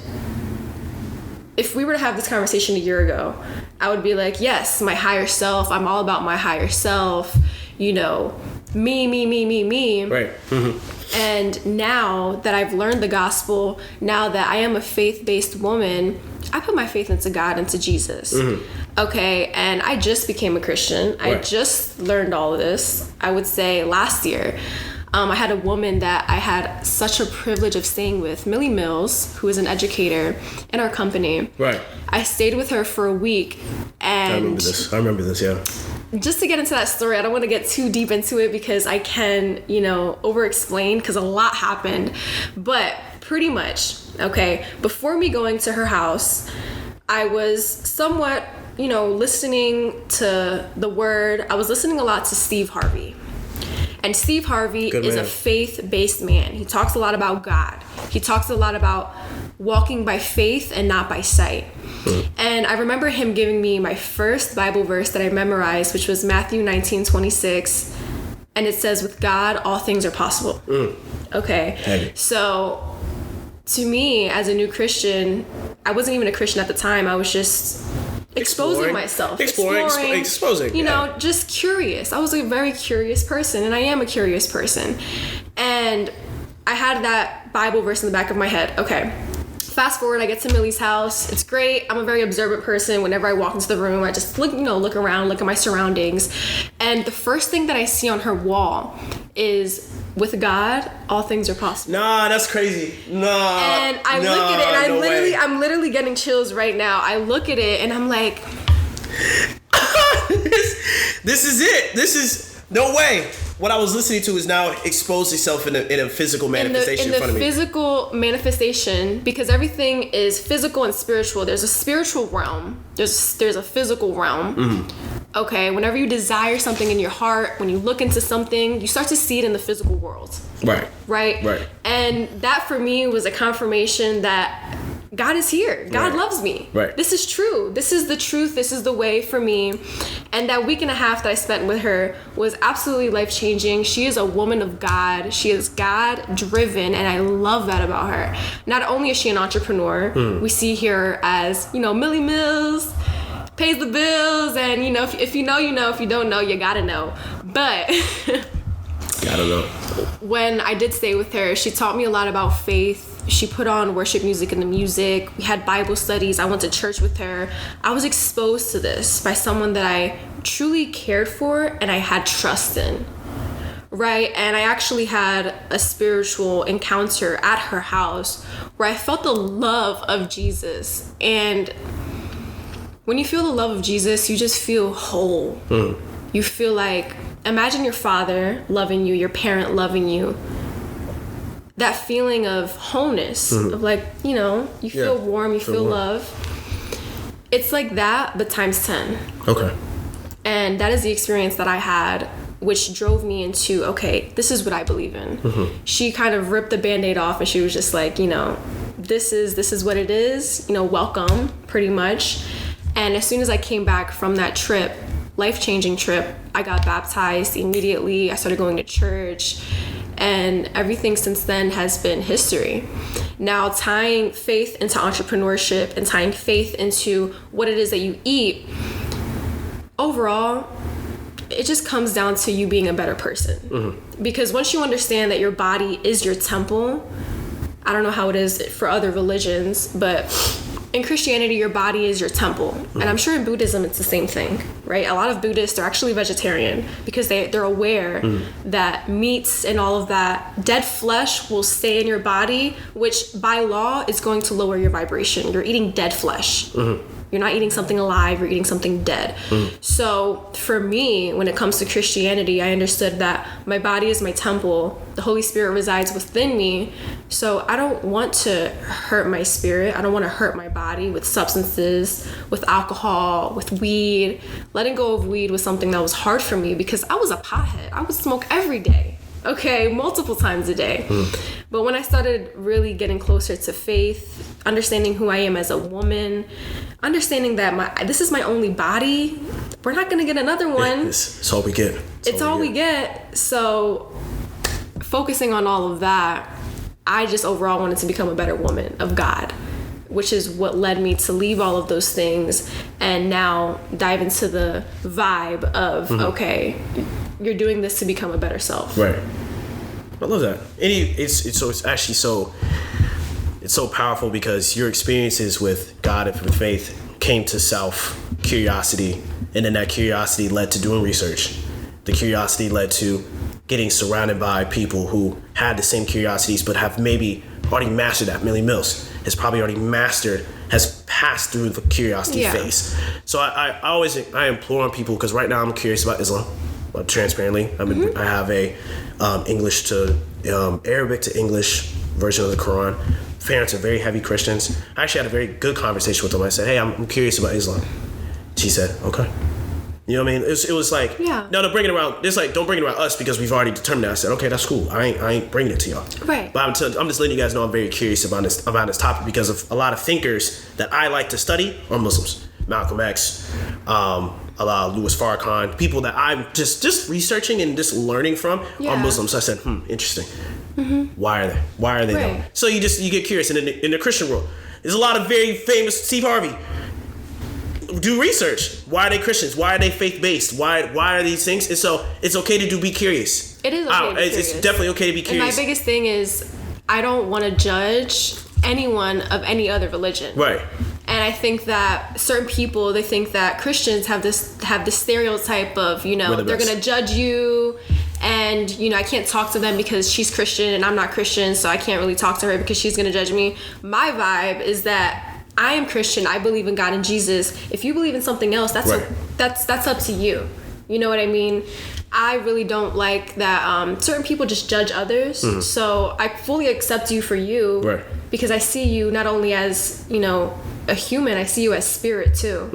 if we were to have this conversation a year ago, I would be like, yes, my higher self. I'm all about my higher self. You know, me. Right. And now that I've learned the gospel, now that I am a faith-based woman, I put my faith into God, into Jesus. Okay, and I just became a Christian. Right. I just learned all of this, I would say, last year. I had a woman that I had such a privilege of staying with, Millie Mills, who is an educator in our company. Right. I stayed with her for a week, and I remember this, yeah. Just to get into that story, I don't want to get too deep into it because I can, over-explain because a lot happened. But pretty much, okay, before me going to her house, I was somewhat, listening to the word. I was listening a lot to Steve Harvey. And Steve Harvey is a faith-based man. He talks a lot about God. He talks a lot about walking by faith and not by sight. And I remember him giving me my first Bible verse that I memorized, which was Matthew 19:26. And it says, with God, all things are possible. Okay. Heavy. So to me, as a new Christian, I wasn't even a Christian at the time. I was just exposing myself. Exposing. Just curious. I was a very curious person, and I am a curious person. And I had that Bible verse in the back of my head. Okay. Fast forward, I get to Millie's house. It's great. I'm a very observant person. Whenever I walk into the room, I just look around, look at my surroundings. And the first thing that I see on her wall is, with God, all things are possible. Nah, that's crazy. Nah. And I look at it, and I'm literally getting chills right now. I look at it, and I'm like, this is it. This is no way. What I was listening to is now exposed itself in a physical manifestation in front of me. In the physical manifestation, because everything is physical and spiritual. There's a spiritual realm. There's a physical realm. Okay, whenever you desire something in your heart, when you look into something, you start to see it in the physical world. Right. And that for me was a confirmation that God is here. God loves me. Right. This is true. This is the truth. This is the way for me. And that week and a half that I spent with her was absolutely life-changing. She is a woman of God. She is God-driven, and I love that about her. Not only is she an entrepreneur, we see her as, Millie Mills, pays the bills, and, if you know, if you don't know, you gotta know. But gotta know. When I did stay with her, she taught me a lot about faith. She put on worship music in the music. We had Bible studies. I went to church with her. I was exposed to this by someone that I truly cared for and I had trust in. Right? And I actually had a spiritual encounter at her house where I felt the love of Jesus. And when you feel the love of Jesus, you just feel whole. You feel like, imagine your father loving you, your parent loving you. That feeling of wholeness, of like, you feel warm, you feel love. It's like that, but times 10. Okay. And that is the experience that I had, which drove me into, okay, this is what I believe in. She kind of ripped the Band-Aid off, and she was just like, this is what it is, welcome, pretty much. And as soon as I came back from that trip, life-changing trip, I got baptized immediately. I started going to church. And everything since then has been history. Now, tying faith into entrepreneurship and tying faith into what it is that you eat, overall, it just comes down to you being a better person. Because once you understand that your body is your temple, I don't know how it is for other religions, but in Christianity, your body is your temple. And I'm sure in Buddhism, it's the same thing, right? A lot of Buddhists are actually vegetarian because they're aware that meats and all of that dead flesh will stay in your body, which by law is going to lower your vibration. You're eating dead flesh. You're not eating something alive, you're eating something dead. So for me, when it comes to Christianity, I understood that my body is my temple. The Holy Spirit resides within me. So I don't want to hurt my spirit. I don't want to hurt my body with substances, with alcohol, with weed. Letting go of weed was something that was hard for me because I was a pothead. I would smoke every day. Okay, multiple times a day. But when I started really getting closer to faith, understanding who I am as a woman, understanding that this is my only body, we're not gonna get another one. It's all we get. It's all we get. So focusing on all of that, I just overall wanted to become a better woman of God, which is what led me to leave all of those things and now dive into the vibe of, okay, you're doing this to become a better self. Right. I love that. It's so powerful because your experiences with God and with faith came to self-curiosity, and then that curiosity led to doing research. The curiosity led to getting surrounded by people who had the same curiosities but have maybe already mastered that. Millie Mills has probably already has passed through the curiosity phase. So I implore on people, because right now I'm curious about Islam. Transparently, I have a English to Arabic to English version of the Quran. Parents are very heavy Christians. I actually had a very good conversation with them. I said, hey, I'm curious about Islam. She said, okay. You know what I mean? It was like, no, bring it around. It's like, don't bring it around us because we've already determined that. I said, okay, that's cool. I ain't bringing it to y'all. Right. But I'm just letting you guys know I'm very curious about this topic because of a lot of thinkers that I like to study are Muslims. Malcolm X, Louis Farrakhan, people that I'm just researching and just learning from are Muslims. So I said, interesting. Why are they though? So you get curious. And in the Christian world, there's a lot of very famous Steve Harvey. Do research. Why are they Christians? Why are they faith-based? Why are these things? And so it's okay to be curious. It is okay to be curious. It's definitely okay to be curious. And my biggest thing is I don't want to judge anyone of any other religion. Right. And I think that certain people, they think that Christians have this stereotype of, they're going to judge you, and, I can't talk to them because she's Christian and I'm not Christian, so I can't really talk to her because she's going to judge me. My vibe is that I am Christian. I believe in God and Jesus. If you believe in something else, that's up to you. You know what I mean? I really don't like that certain people just judge others. So I fully accept you for you because I see you not only as, a human, I see you as spirit too.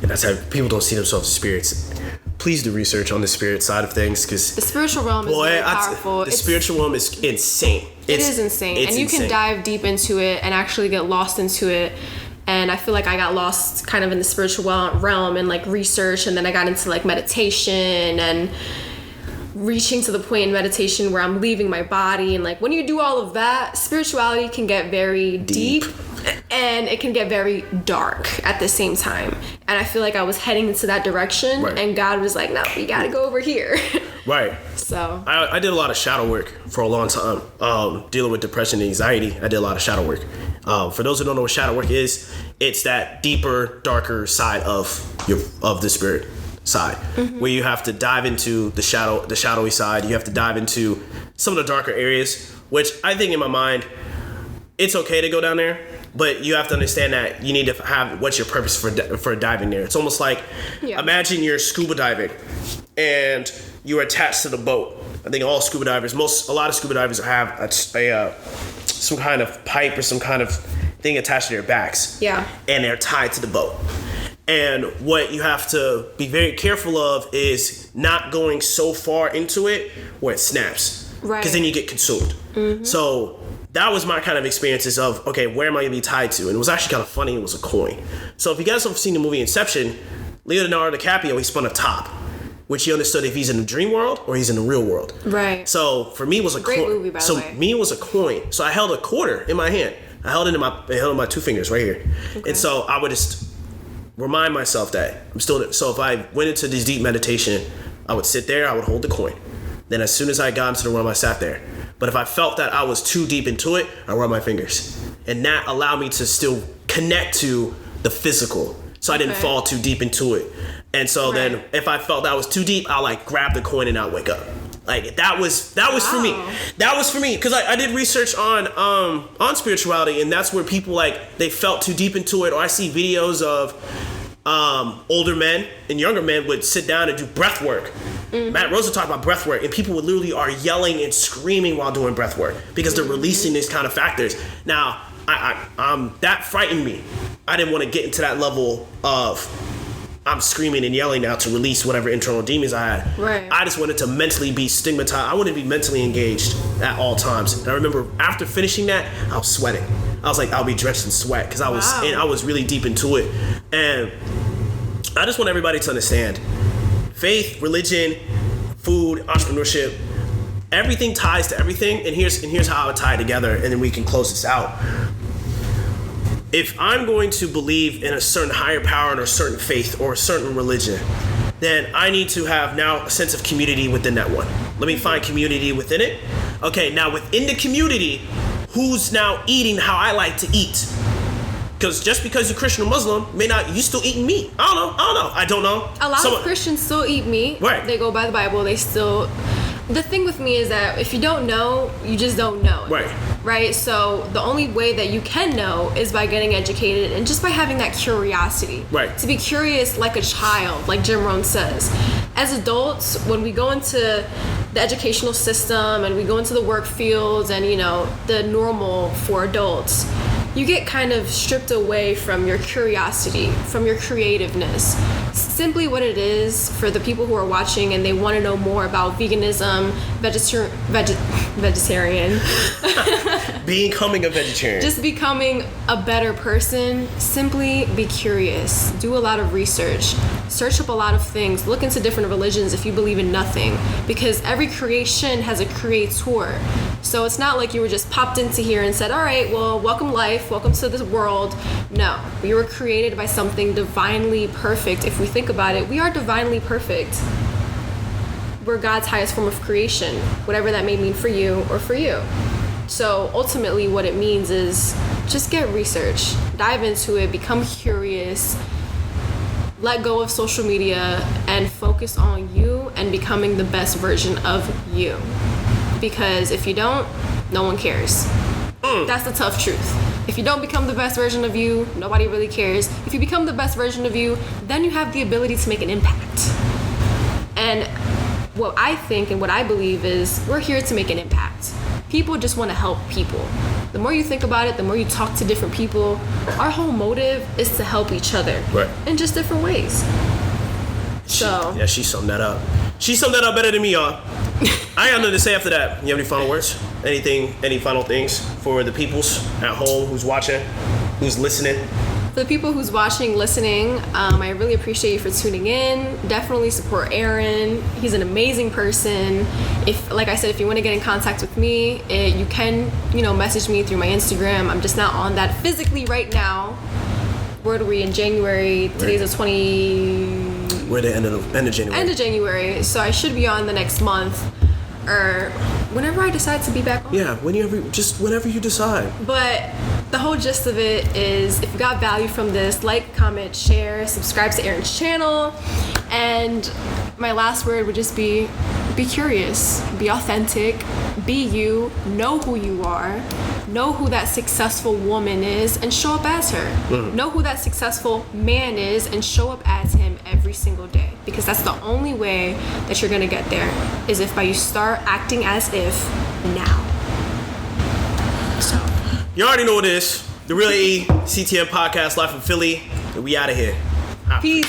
And that's how people don't see themselves as spirits. Please do research on the spirit side of things, because the spiritual realm is very powerful. The spiritual realm is insane. It is insane. And you can dive deep into it and actually get lost into it. And I feel like I got lost kind of in the spiritual realm and like research, and then I got into like meditation and reaching to the point in meditation where I'm leaving my body. And like when you do all of that, spirituality can get very deep and it can get very dark at the same time. And I feel like I was heading into that direction, and God was like, no, you gotta go over here. Right. So I did a lot of shadow work for a long time, dealing with depression and anxiety. I did a lot of shadow work. For those who don't know what shadow work is, it's that deeper, darker side of the spirit side, where you have to dive into the shadowy side. You have to dive into some of the darker areas, which I think in my mind, it's okay to go down there, but you have to understand that you need to have what's your purpose for diving there. It's almost like, imagine you're scuba diving and you're attached to the boat. I think a lot of scuba divers have some kind of pipe or some kind of thing attached to their backs. Yeah. And they're tied to the boat. And what you have to be very careful of is not going so far into it where it snaps. Right. Because then you get consumed. So that was my kind of experiences of, okay, where am I going to be tied to? And it was actually kind of funny. It was a coin. So if you guys have seen the movie Inception, Leonardo DiCaprio, he spun a top, which he understood if he's in the dream world or he's in the real world. Right. So for me, it was a coin. Great movie, by the way. So me, it was a coin. So I held a quarter in my hand. I held it in my two fingers right here. Okay. And so I would just remind myself that I'm still. So if I went into this deep meditation, I would sit there, I would hold the coin. Then as soon as I got into the realm, I sat there. But if I felt that I was too deep into it, I run my fingers. And that allowed me to still connect to the physical. So I didn't fall too deep into it. And so then if I felt that was too deep, I'll like grab the coin and I'll wake up. Like that was for me. That was for me because I did research on spirituality, and that's where people like they felt too deep into it. Or I see videos of older men and younger men would sit down and do breath work. Matt Rosa talked about breath work, and people would literally are yelling and screaming while doing breath work because they're releasing these kind of factors. Now, I that frightened me. I didn't want to get into that level of I'm screaming and yelling now to release whatever internal demons I had. Right. I just wanted to mentally be stigmatized. I wanted to be mentally engaged at all times. And I remember after finishing that, I was sweating. I was like, I'll be drenched in sweat because I was really deep into it. And I just want everybody to understand faith, religion, food, entrepreneurship, everything ties to everything. And here's how I would tie it together, and then we can close this out. If I'm going to believe in a certain higher power or a certain faith or a certain religion, then I need to have now a sense of community within that one. Let me find community within it. Okay, now within the community, who's now eating how I like to eat? Because just because you're Christian or Muslim, you still eating meat. I don't know. A lot of Christians still eat meat. Right. They go by the Bible. The thing with me is that if you don't know, you just don't know. Right? So the only way that you can know is by getting educated and just by having that curiosity. Right. To be curious like a child, like Jim Rohn says. As adults, when we go into the educational system and we go into the work fields and, the normal for adults, you get kind of stripped away from your curiosity, from your creativeness. Simply what it is for the people who are watching and they want to know more about veganism, vegetarian. Becoming a vegetarian. Just becoming a better person. Simply be curious. Do a lot of research. Search up a lot of things. Look into different religions if you believe in nothing. Because every creation has a creator. So it's not like you were just popped into here and said, all right, well, welcome life, welcome to this world. No, we were created by something divinely perfect. If we think about it, we are divinely perfect. We're God's highest form of creation, whatever that may mean for you or for you. So ultimately what it means is just get research, dive into it, become curious, let go of social media and focus on you and becoming the best version of you. Because if you don't, no one cares. That's the tough truth. If you don't become the best version of you, nobody really cares. If you become the best version of you, then you have the ability to make an impact. And what I think and what I believe is we're here to make an impact. People just want to help people. The more you think about it, the more you talk to different people, our whole motive is to help each other. Right. In just different ways. She summed that up. She summed that up better than me, y'all. I got nothing to say after that. You have any final words? Any final things for the peoples at home who's watching, who's listening? For the people who's watching, listening, I really appreciate you for tuning in. Definitely support Aaron. He's an amazing person. Like I said, if you want to get in contact with me, you can, message me through my Instagram. I'm just not on that physically right now. Where are we in January? Today's the 20... We're at the end of January. End of January, so I should be on the next month, or whenever I decide to be back on. Yeah, whenever you decide. But the whole gist of it is, if you got value from this, like, comment, share, subscribe to Aaron's channel, and my last word would just be curious, be authentic, be you, know who you are, know who that successful woman is, and show up as her. Know who that successful man is, and show up as him every single day. Because that's the only way that you're gonna get there, is if by you start acting as if now. So. You already know what it is. The Real E, CTN Podcast, live from Philly. We out of here. Peace.